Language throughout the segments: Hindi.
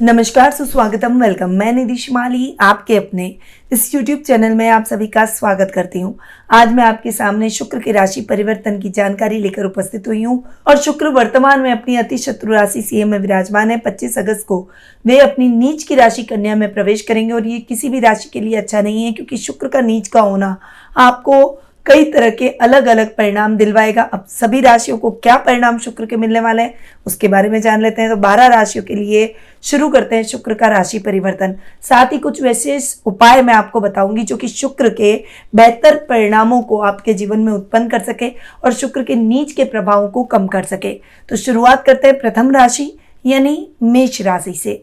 नमस्कार, सुस्वागतम, वेलकम। मैं निधि शिमाली आपके अपने इस YouTube चैनल में आप सभी का स्वागत करती हूँ। आज मैं आपके सामने शुक्र की राशि परिवर्तन की जानकारी लेकर उपस्थित हुई हूँ और शुक्र वर्तमान में अपनी अति शत्रु राशि सिंह में विराजमान है। 25 अगस्त को वे अपनी नीच की राशि कन्या में प्रवेश करेंगे और ये किसी भी राशि के लिए अच्छा नहीं है, क्योंकि शुक्र का नीच का होना आपको कई तरह के अलग अलग परिणाम दिलवाएगा। अब सभी राशियों को क्या परिणाम शुक्र के मिलने वाले हैं उसके बारे में जान लेते हैं। तो 12 राशियों के लिए शुरू करते हैं शुक्र का राशि परिवर्तन। साथ ही कुछ विशेष उपाय मैं आपको बताऊंगी जो कि शुक्र के बेहतर परिणामों को आपके जीवन में उत्पन्न कर सके और शुक्र के नीच के प्रभावों को कम कर सके। तो शुरुआत करते हैं प्रथम राशि यानी मेष राशि से।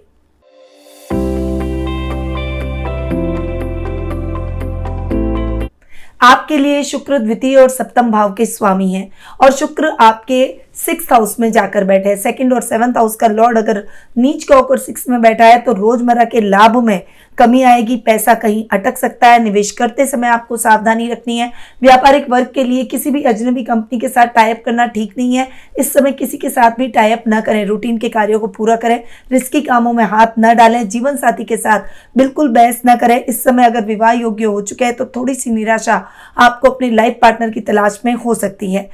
आपके लिए शुक्र द्वितीय और सप्तम भाव के स्वामी हैं और शुक्र आपके 6th हाउस में जाकर बैठे हैं। 2nd और 7th हाउस का लॉर्ड अगर नीच का होकर 6 में बैठा है तो रोजमर्रा के लाभ में कमी आएगी, पैसा कहीं अटक सकता है। निवेश करते समय आपको सावधानी रखनी है। व्यापारिक वर्ग के लिए किसी भी अजनबी कंपनी के साथ टाई अप करना ठीक नहीं है। इस समय किसी के साथ भी टाई अप न करें, रूटीन के कार्यों को पूरा करें, रिस्की कामों में हाथ न डालें, जीवन साथी के साथ बिल्कुल बहस न करें। इस समय अगर विवाह योग्य हो चुके हैं तो थोड़ी सी निराशा आपको अपने लाइफ पार्टनर की तलाश में हो सकती है।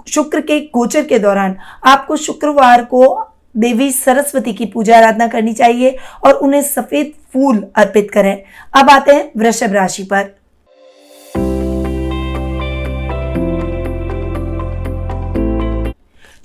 शुक्र के गोचर के दौरान आपको शुक्रवार को देवी सरस्वती की पूजा आराधना करनी चाहिए और उन्हें सफेद फूल अर्पित करें। अब आते हैं वृषभ राशि पर।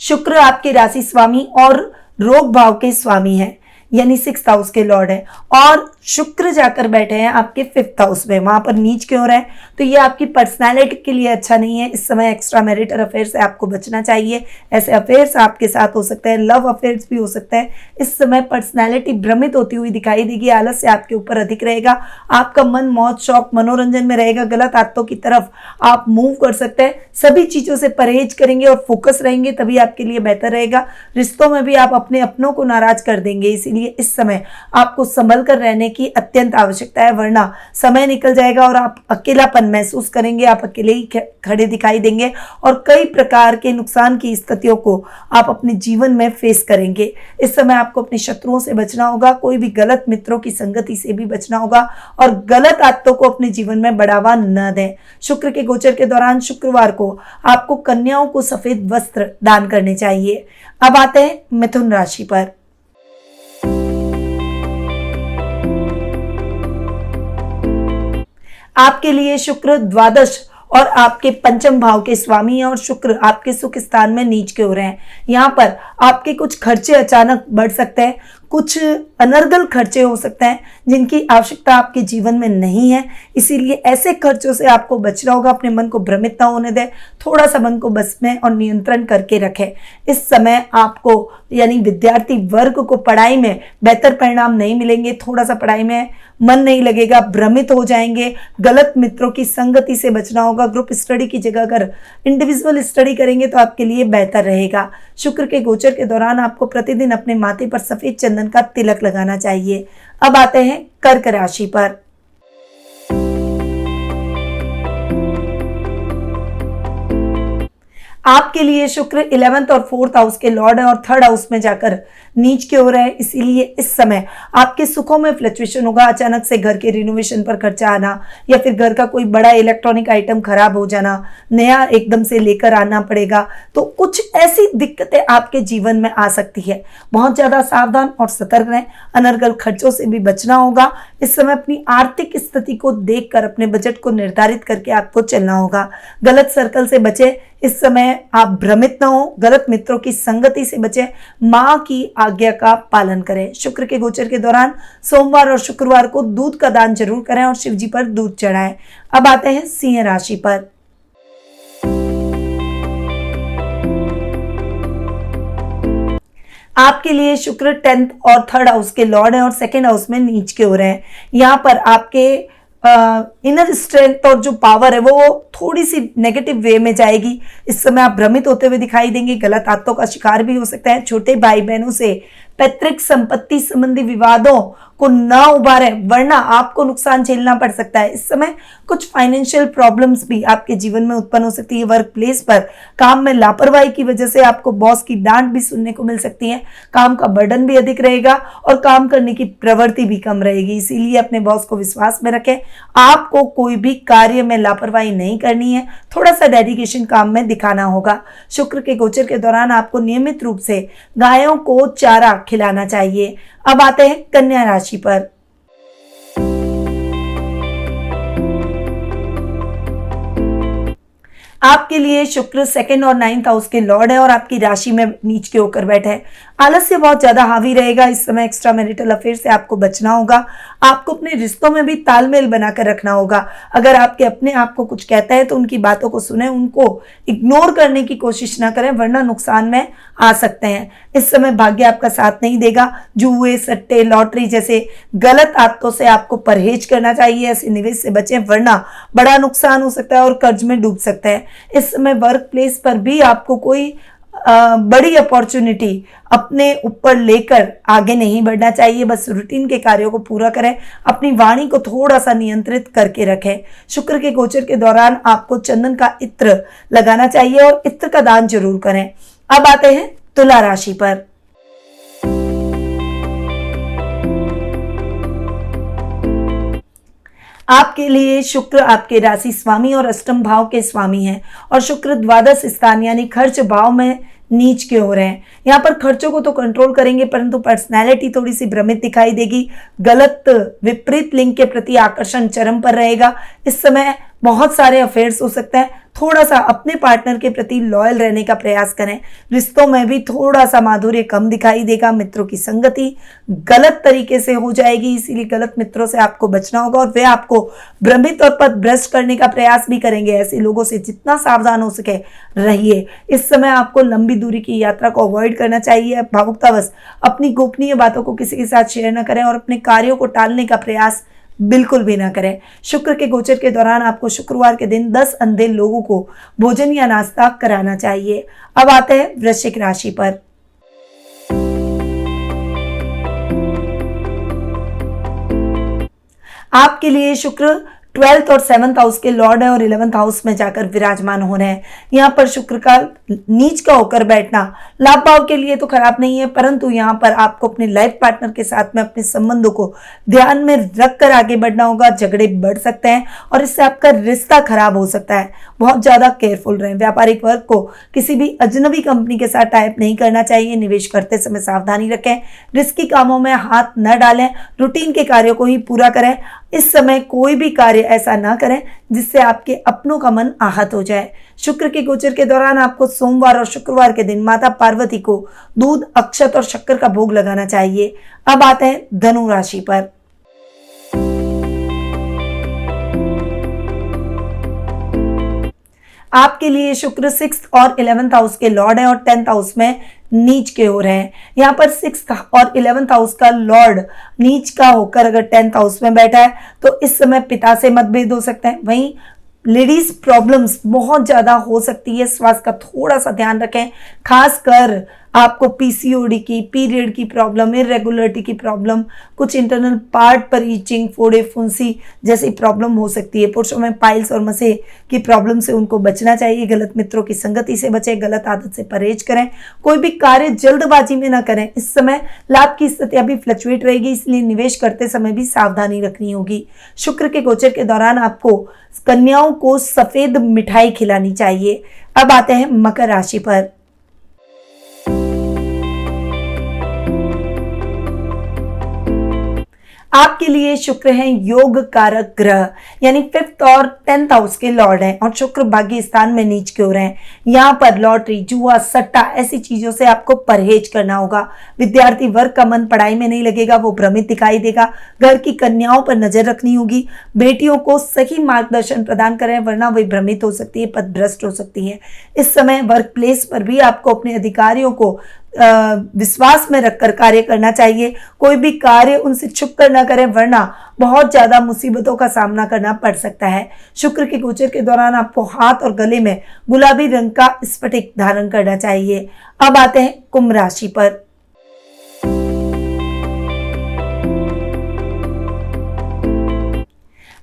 शुक्र आपके राशि स्वामी और रोग भाव के स्वामी है, यानी 6th हाउस के लॉर्ड है और शुक्र जाकर बैठे हैं आपके 5th हाउस में। वहां पर नीच क्यों रहे तो ये आपकी पर्सनालिटी के लिए अच्छा नहीं है। इस समय एक्स्ट्रा मैरिटल अफेयर से आपको बचना चाहिए। ऐसे अफेयर्स आपके साथ हो सकते हैं, लव अफेयर्स भी हो सकते हैं। इस समय पर्सनालिटी भ्रमित होती हुई दिखाई देगी, आलस्य आपके ऊपर अधिक रहेगा, आपका मन मौज शौक मनोरंजन में रहेगा, गलत आदतों की तरफ आप मूव कर सकते हैं। सभी चीजों से परहेज करेंगे और फोकस रहेंगे तभी आपके लिए बेहतर रहेगा। रिश्तों में भी आप अपने अपनों को नाराज कर देंगे, इसीलिए इस समय आपको संभल कर रहने की अत्यंत आवश्यकता है, वरना समय निकल जाएगा और आप अकेलापन महसूस करेंगे। आप अकेले ही खड़े दिखाई देंगे और कई प्रकार के नुकसान की स्थितियों को आप अपने जीवन में फेस करेंगे। इस समय आपको अपने शत्रुओं से बचना होगा, कोई भी गलत मित्रों की संगति से भी बचना होगा और गलत आदतों को अपने जीवन में बढ़ावा न दें। शुक्र के गोचर के दौरान शुक्रवार को आपको कन्याओं को सफेद वस्त्र दान करने चाहिए। अब आते हैं मिथुन राशि पर। आपके लिए शुक्र द्वादश और आपके पंचम भाव के स्वामी हैं और शुक्र आपके सुख स्थान में नीच के हो रहे हैं। यहाँ पर आपके कुछ खर्चे अचानक बढ़ सकते हैं, कुछ अनर्गल खर्चे हो सकते हैं जिनकी आवश्यकता आपके जीवन में नहीं है, इसीलिए ऐसे खर्चों से आपको बचना होगा। अपने मन को भ्रमित ना होने दें, थोड़ा सा मन को बस में और नियंत्रण करके रखें। इस समय आपको यानी विद्यार्थी वर्ग को पढ़ाई में बेहतर परिणाम नहीं मिलेंगे, थोड़ा सा पढ़ाई में मन नहीं लगेगा, भ्रमित हो जाएंगे, गलत मित्रों की संगति से बचना होगा। ग्रुप स्टडी की जगह अगर इंडिविजुअल स्टडी करेंगे तो आपके लिए बेहतर रहेगा। शुक्र के गोचर के दौरान आपको प्रतिदिन अपने माथे पर सफेद चंदन का तिलक लगाना चाहिए। अब आते हैं कर्क राशि पर। आपके लिए शुक्र 11th और 4th हाउस के लॉर्ड है और 3rd हाउस में जाकर नीच के हो रहे हैं, इसीलिए इस समय आपके सुखों में फ्लक्चुएशन होगा। अचानक से घर के रिनोवेशन पर खर्चा आना या फिर घर का कोई बड़ा इलेक्ट्रॉनिक आइटम खराब हो जाना, नया एकदम से लेकर आना पड़ेगा, तो कुछ ऐसी दिक्कतें आपके जीवन में आ सकती है। बहुत ज्यादा सावधान और सतर्क रहें, अनर्गल खर्चों से भी बचना होगा। इस समय अपनी आर्थिक स्थिति को देखकर अपने बजट को निर्धारित करके आपको चलना होगा। गलत सर्कल से बचे, इस समय आप भ्रमित न हो, गलत मित्रों की संगति से बचे, मां की आज्ञा का पालन करें। शुक्र के गोचर के दौरान सोमवार और शुक्रवार को दूध का दान जरूर करें और शिव जी पर दूध चढ़ाएं। अब आते हैं सिंह राशि पर। आपके लिए शुक्र 10th और 3rd हाउस के लॉर्ड है और 2nd हाउस में नीच के हो रहे हैं। यहाँ पर आपके इनर स्ट्रेंथ और जो पावर है वो थोड़ी सी नेगेटिव वे में जाएगी। इस समय आप भ्रमित होते हुए दिखाई देंगे, गलत आदतों का शिकार भी हो सकता है। छोटे भाई बहनों से पैतृक संपत्ति संबंधी विवादों को ना उभारे, वरना आपको नुकसान झेलना पड़ सकता है। इस समय कुछ फाइनेंशियल प्रॉब्लम्स भी आपके जीवन में उत्पन्न हो सकती है। वर्क प्लेस पर काम में लापरवाही की वजह से आपको बॉस की डांट भी सुनने को मिल सकती है। काम का बर्डन भी अधिक रहेगा और काम करने की प्रवृत्ति भी कम रहेगी, इसीलिए अपने बॉस को विश्वास में रखें। आपको कोई भी कार्य में लापरवाही नहीं करनी है, थोड़ा सा डेडिकेशन काम में दिखाना होगा। शुक्र के गोचर के दौरान आपको नियमित रूप से गायों को चारा खिलाना चाहिए। अब आते हैं कन्या राशि पर। आपके लिए शुक्र सेकंड और 9th हाउस के लॉर्ड है और आपकी राशि में नीच के होकर बैठे हैं। आलस्य बहुत ज्यादा हावी रहेगा। इस समय एक्स्ट्रा मैरिटल अफेयर से आपको बचना होगा। आपको अपने रिश्तों में भी तालमेल बनाकर रखना होगा। अगर आपके अपने आप को कुछ कहता है तो उनकी बातों को सुने, उनको इग्नोर करने की कोशिश ना करें, वरना नुकसान में आ सकते हैं। इस समय भाग्य आपका साथ नहीं देगा। जुए, सट्टे, लॉटरी जैसे गलत आदतों से आपको परहेज करना चाहिए। ऐसे निवेश से बचें, वरना बड़ा नुकसान हो सकता है और कर्ज में डूब सकते हैं। इस समय वर्क प्लेस पर भी आपको कोई बड़ी अपॉर्चुनिटी अपने ऊपर लेकर आगे नहीं बढ़ना चाहिए। बस रूटीन के कार्यों को पूरा करें, अपनी वाणी को थोड़ा सा नियंत्रित करके रखें। शुक्र के गोचर के दौरान आपको चंदन का इत्र लगाना चाहिए और इत्र का दान जरूर करें। अब आते हैं तुला राशि पर। आपके लिए शुक्र आपके राशि स्वामी और अष्टम भाव के स्वामी हैं और शुक्र द्वादश स्थान यानी खर्च भाव में नीच के हो रहे हैं। यहाँ पर खर्चों को तो कंट्रोल करेंगे, परंतु पर्सनैलिटी थोड़ी सी भ्रमित दिखाई देगी। गलत विपरीत लिंग के प्रति आकर्षण चरम पर रहेगा। इस समय बहुत सारे अफेयर्स हो सकते हैं। थोड़ा सा अपने पार्टनर के प्रति लॉयल रहने का प्रयास करें। रिश्तों में भी थोड़ा सा माधुर्य कम दिखाई देगा। मित्रों की संगति गलत तरीके से हो जाएगी, इसीलिए गलत मित्रों से आपको बचना होगा और वे आपको भ्रमित और पथभ्रष्ट करने का प्रयास भी करेंगे। ऐसे लोगों से जितना सावधान हो सके रहिए। इस समय आपको लंबी दूरी की यात्रा को अवॉइड करना चाहिए। भावुकतावश अपनी गोपनीय बातों को किसी के साथ शेयर न करें और अपने कार्यों को टालने का प्रयास बिल्कुल भी ना करें। शुक्र के गोचर के दौरान आपको शुक्रवार के दिन 10 अंधे लोगों को भोजन या नाश्ता कराना चाहिए। अब आते हैं वृश्चिक राशि पर। आपके लिए शुक्र 12th और 7th हाउस के लॉर्ड है और 11th हाउस में जाकर विराजमान हो रहे हैं। यहाँ पर शुक्र का नीच का होकर बैठना लाभ भाव के लिए तो खराब नहीं है, परंतु यहाँ पर आपको अपने लाइफ पार्टनर के साथ में अपने संबंधों को ध्यान में रखकर आगे बढ़ना होगा। झगड़े बढ़ सकते हैं और इससे आपका रिश्ता खराब हो सकता है। बहुत ज्यादा केयरफुल रहें। व्यापारिक वर्ग को किसी भी अजनबी कंपनी के साथ टाइप नहीं करना चाहिए। निवेश करते समय सावधानी रखें। रिस्की कामों में हाथ न डालें। रूटीन के कार्यों को ही पूरा करें। इस समय कोई भी कार्य ऐसा ना करें जिससे आपके अपनों का मन आहत हो जाए। शुक्र के गोचर के दौरान आपको सोमवार और शुक्रवार के दिन माता पार्वती को दूध, अक्षत और शक्कर का भोग लगाना चाहिए। अब आते हैं धनु राशि पर। आपके लिए शुक्र 6th और 11th हाउस के लॉर्ड है और 10th हाउस में नीच के हो रहे हैं। यहाँ पर 6th और 11th हाउस का लॉर्ड नीच का होकर अगर 10th हाउस में बैठा है तो इस समय पिता से मतभेद हो सकते हैं। वहीं लेडीज प्रॉब्लम्स बहुत ज्यादा हो सकती है। स्वास्थ्य का थोड़ा सा ध्यान रखें। खासकर आपको पीसीओडी की, पीरियड की प्रॉब्लम, इरेगुलरिटी की प्रॉब्लम, कुछ इंटरनल पार्ट पर ईचिंग, फोड़े, फुंसी जैसी प्रॉब्लम हो सकती है। पुरुषों में पाइल्स और मसे की प्रॉब्लम से उनको बचना चाहिए। गलत मित्रों की संगति से बचें। गलत आदत से परहेज करें। कोई भी कार्य जल्दबाजी में ना करें। इस समय लाभ की स्थितियां भी फ्लक्चुएट रहेगी, इसलिए निवेश करते समय भी सावधानी रखनी होगी। शुक्र के गोचर के दौरान आपको कन्याओं को सफेद मिठाई खिलानी चाहिए। अब आते हैं मकर राशि पर। आपके लिए शुक्र हैं योग कारक ग्रह, यानी 5th और 10th हाउस के लॉर्ड हैं और शुक्र भाग्य स्थान में नीच के हो रहे हैं। यहाँ पर लॉटरी, जुआ, सट्टा ऐसी चीजों से आपको परहेज करना होगा। विद्यार्थी वर्ग का मन पढ़ाई में नहीं लगेगा, वो भ्रमित दिखाई देगा। घर की कन्याओं पर नजर रखनी होगी। बेटियों को सही मार्गदर्शन प्रदान करें, वरना वे भ्रमित हो सकती है, पथभ्रष्ट हो सकती है। इस समय वर्क प्लेस पर भी आपको अपने अधिकारियों को विश्वास में रखकर कार्य करना चाहिए। कोई भी कार्य उनसे छुप कर ना करें, वरना बहुत ज्यादा मुसीबतों का सामना करना पड़ सकता है। शुक्र के गोचर के दौरान आपको हाथ और गले में गुलाबी रंग का स्फटिक धारण करना चाहिए। अब आते हैं कुंभ राशि पर।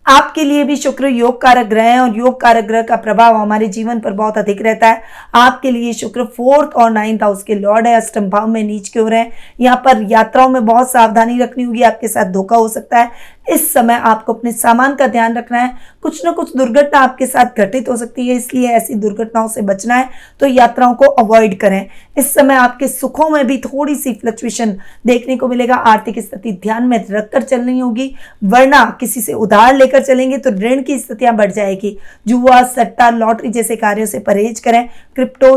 आपके लिए भी शुक्र योग कारक ग्रह है और योग कारक ग्रह का प्रभाव हमारे जीवन पर बहुत अधिक रहता है। आपके लिए शुक्र 4th और 9th हाउस के लॉर्ड है, अष्टम भाव में नीच की ओर है। यहाँ पर यात्राओं में बहुत सावधानी रखनी होगी, आपके साथ धोखा हो सकता है। इस समय आपको अपने सामान का ध्यान रखना है, कुछ ना कुछ दुर्घटना आपके साथ घटित हो सकती है, इसलिए ऐसी दुर्घटनाओं से बचना है तो यात्राओं को अवॉइड करें। इस समय आपके सुखों में भी थोड़ी सी फ्लक्चुएशन देखने को मिलेगा। आर्थिक स्थिति ध्यान में रखकर चलनी होगी, वरना किसी से उधार लेकर चलेंगे तो ऋण की स्थितियां बढ़ जाएगी। जुआ, सट्टा, लॉटरी जैसे कार्यों से परहेज करें। क्रिप्टो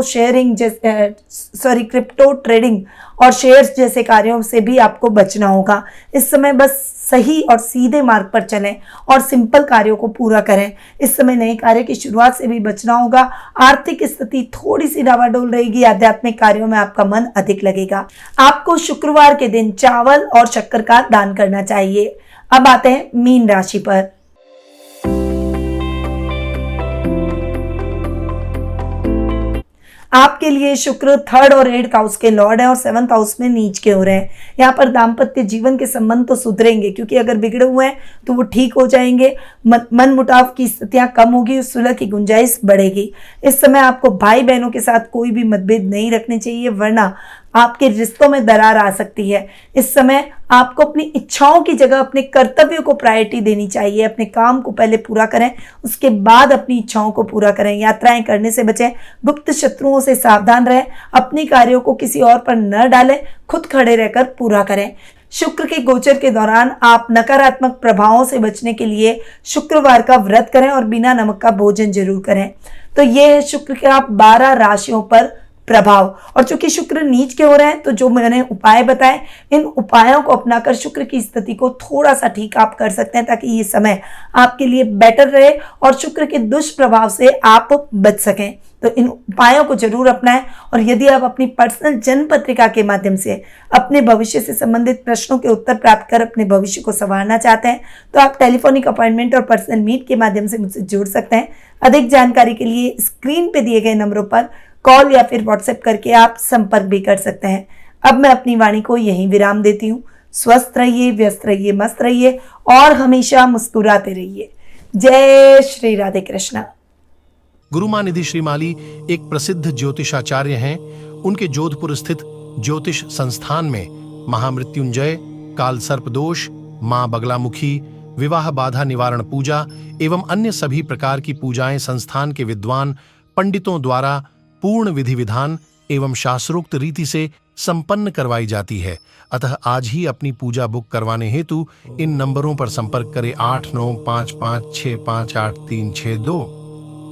ट्रेडिंग और शेयर्स जैसे कार्यों से भी आपको बचना होगा। इस समय बस सही और सीधे मार्ग पर चलें और सिंपल कार्यों को पूरा करें। इस समय नए कार्य की शुरुआत से भी बचना होगा। आर्थिक स्थिति थोड़ी सी डावाडोल रहेगी। आध्यात्मिक कार्यों में आपका मन अधिक लगेगा। आपको शुक्रवार के दिन चावल और शक्कर का दान करना चाहिए। अब आते हैं मीन राशि पर। आपके लिए शुक्र 3rd और 8th हाउस के लॉर्ड है और 7th हाउस में नीच के हो रहे हैं। यहाँ पर दाम्पत्य जीवन के संबंध तो सुधरेंगे, क्योंकि अगर बिगड़े हुए हैं तो वो ठीक हो जाएंगे। मन मुटाव की स्थितियां कम होगी, सुलह की गुंजाइश बढ़ेगी। इस समय आपको भाई बहनों के साथ कोई भी मतभेद नहीं रखने चाहिए, वरना आपके रिश्तों में दरार आ सकती है। इस समय आपको अपनी इच्छाओं की जगह अपने कर्तव्यों को प्रायोरिटी देनी चाहिए। अपने काम को पहले पूरा करें, उसके बाद अपनी इच्छाओं को पूरा करें। यात्राएं करने से बचें, गुप्त शत्रुओं से सावधान रहें, अपने कार्यों को किसी और पर न डालें, खुद खड़े रहकर पूरा करें। शुक्र के गोचर के दौरान आप नकारात्मक प्रभावों से बचने के लिए शुक्रवार का व्रत करें और बिना नमक का भोजन जरूर करें। तो ये है शुक्र के आप 12 राशियों पर प्रभाव। और चूंकि शुक्र नीच के हो रहे हैं, तो जो मैंने उपाय बताए, इन उपायों को अपनाकर शुक्र की स्थिति को थोड़ा सा ठीक आप कर सकते हैं, ताकि ये समय आपके लिए बेटर रहे और शुक्र के दुष्प्रभाव से आप बच सकें। तो इन उपायों को जरूर अपनाएं। और यदि आप अपनी पर्सनल जन्म पत्रिका के माध्यम से अपने भविष्य से संबंधित प्रश्नों के उत्तर प्राप्त कर अपने भविष्य को संवारना चाहते हैं, तो आप टेलीफोनिक अपॉइंटमेंट और पर्सनल मीट के माध्यम से मुझसे जुड़ सकते हैं। अधिक जानकारी के लिए स्क्रीन पे दिए गए नंबरों पर कॉल या फिर व्हाट्सएप करके आप संपर्क भी कर सकते हैं। अब मैं अपनी वाणी को यहीं विराम देती हूँ। स्वस्थ रहिए, व्यस्त रहिए, मस्त रहिए और हमेशा मुस्कुराते रहिए। जय श्री राधे कृष्णा। गुरुमानिधि श्रीमाली एक प्रसिद्ध ज्योतिषाचार्य हैं। उनके जोधपुर स्थित ज्योतिष संस्थान में महामृत्युंजय, काल सर्प दोष, मां बगलामुखी, विवाह बाधा निवारण पूजा एवं अन्य सभी प्रकार की पूजाएं संस्थान के विद्वान पंडितों द्वारा पूर्ण विधि विधान एवं शास्त्रोक्त रीति से संपन्न करवाई जाती है। अतः आज ही अपनी पूजा बुक करवाने हेतु इन नंबरों पर संपर्क करें 8955658362।